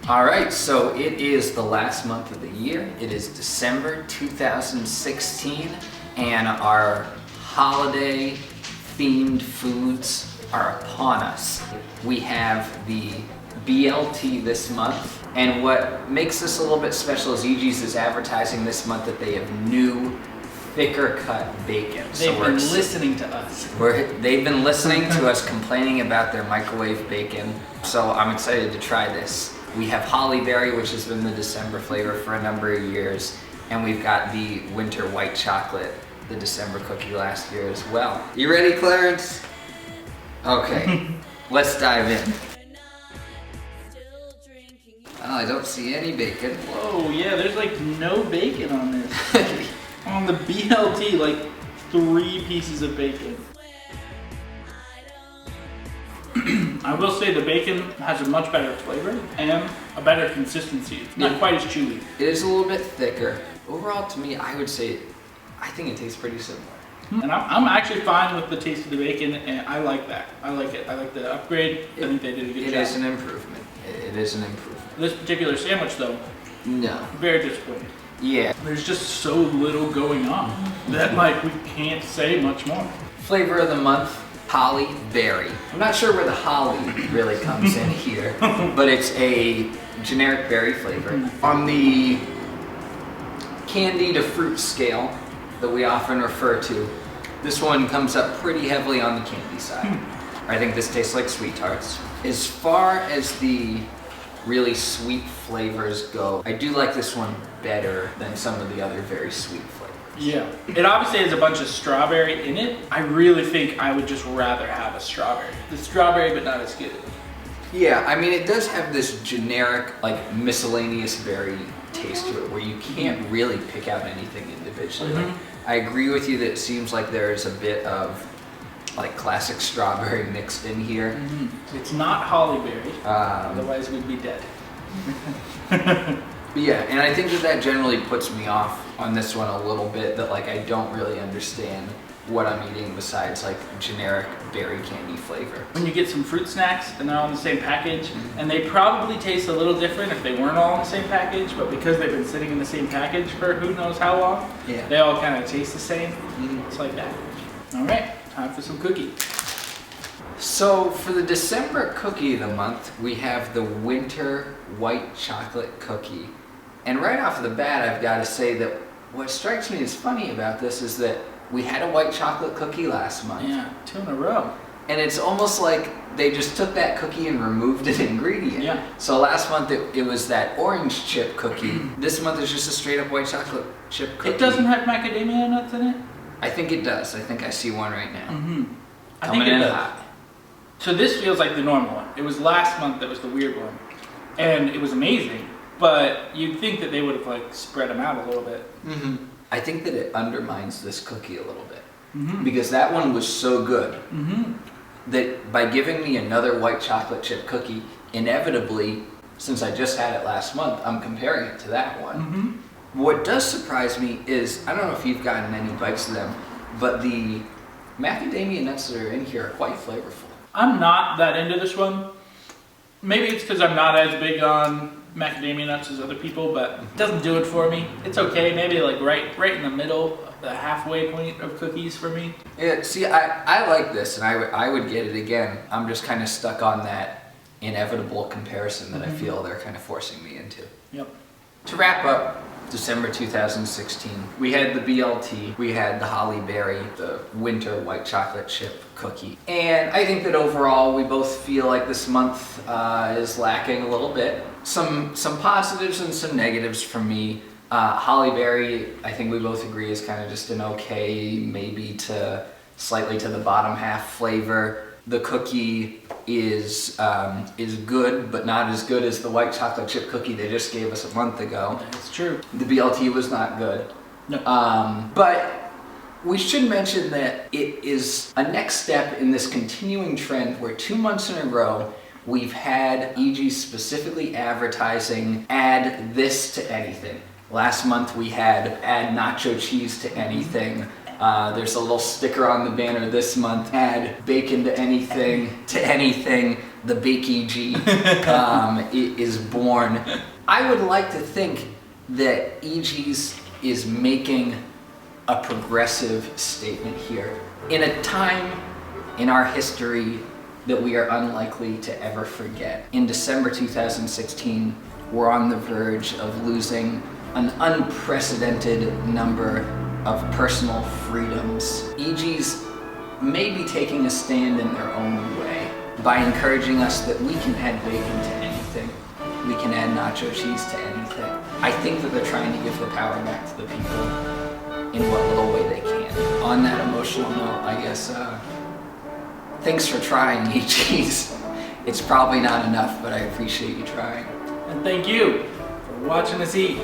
All right, so it is the last month of the year. It is December 2016, and our holiday themed foods are upon us. We have the BLT this month, and what makes this a little bit special is Eegee's is advertising this month that they have new, thicker cut bacon. They've been listening to us. They've been listening to us complaining about their microwave bacon, so I'm excited to try this. We have Holly Berry, which has been the December flavor for a number of years, and we've got the winter white chocolate, the December cookie last year as well. You ready, Clarence? Okay, let's dive in. Oh, I don't see any bacon. Whoa, yeah, there's like no bacon on this. On the BLT, like 3 pieces of bacon. I will say the bacon has a much better flavor and a better consistency. It's not quite as chewy. It is a little bit thicker. Overall, to me, I would say, I think it tastes pretty similar. And I'm actually fine with the taste of the bacon, and I like that. I like it. I like the upgrade. I think they did a good job. It is an improvement. It is an improvement. This particular sandwich, though, no. Very disappointing. Yeah. There's just so little going on that, like, we can't say much more. Flavor of the month, Holly Berry. I'm not sure where the holly really comes in here, but it's a generic berry flavor. On the candy to fruit scale that we often refer to, this one comes up pretty heavily on the candy side. I think this tastes like Sweet Tarts. As far as the really sweet flavors go, I do like this one better than some of the other very sweet flavors. Yeah, it obviously has a bunch of strawberry in it. I really think I would just rather have a strawberry. The strawberry, but not as good. Yeah, I mean, it does have this generic, like, miscellaneous berry taste to it, where you can't really pick out anything individually. Like, I agree with you that it seems like there's a bit of, like, classic strawberry mixed in here. It's not holly berry, otherwise we'd be dead. Yeah, and I think that generally puts me off on this one a little bit, that, like, I don't really understand what I'm eating besides, like, generic berry candy flavor. When you get some fruit snacks and they're all in the same package, and they probably taste a little different if they weren't all in the same package, but because they've been sitting in the same package for who knows how long, they all kind of taste the same. It's like that. All right, time for some cookie. So for the December cookie of the month, we have the winter white chocolate cookie. And right off the bat, I've got to say that what strikes me as funny about this is that we had a white chocolate cookie last month. Yeah, 2 in a row. And it's almost like they just took that cookie and removed an ingredient. Yeah. So last month it was that orange chip cookie. This month it's just a straight up white chocolate chip cookie. It doesn't have macadamia nuts in it? I think it does. I think I see one right now. I think it in does. hot. So this feels like the normal one. It was last month that was the weird one. And it was amazing, but you'd think that they would have, like, spread them out a little bit. I think that it undermines this cookie a little bit. Because that one was so good that by giving me another white chocolate chip cookie, inevitably, since I just had it last month, I'm comparing it to that one. What does surprise me is, I don't know if you've gotten any bites of them, but the macadamia nuts that are in here are quite flavorful. I'm not that into this one. Maybe it's because I'm not as big on macadamia nuts as other people, but it doesn't do it for me. It's okay, maybe like right in the middle, the halfway point of cookies for me. Yeah, see, I like this, and I would get it again. I'm just kind of stuck on that inevitable comparison that I feel they're kind of forcing me into. Yep. To wrap up December 2016, we had the BLT, we had the Holly Berry, the winter white chocolate chip cookie. And I think that overall we both feel like this month is lacking a little bit. Some positives and some negatives for me. Holly Berry, I think we both agree, is kind of just an okay, maybe to slightly to the bottom half flavor. The cookie is good, but not as good as the white chocolate chip cookie they just gave us a month ago. That's true. The BLT was not good. No. But we should mention that it is a next step in this continuing trend where 2 months in a row we've had Eegee specifically advertising add this to anything. Last month we had add nacho cheese to anything. There's a little sticker on the banner this month, add bacon to anything, the Bake Eegee is born. I would like to think that Eegee's is making a progressive statement here in a time in our history that we are unlikely to ever forget. In December 2016, we're on the verge of losing an unprecedented number of personal freedoms. Eegee's may be taking a stand in their own way by encouraging us that we can add bacon to anything. We can add nacho cheese to anything. I think that they're trying to give the power back to the people in what little way they can. On that emotional note, I guess, thanks for trying, Eegee's. It's probably not enough, but I appreciate you trying. And thank you for watching us eat.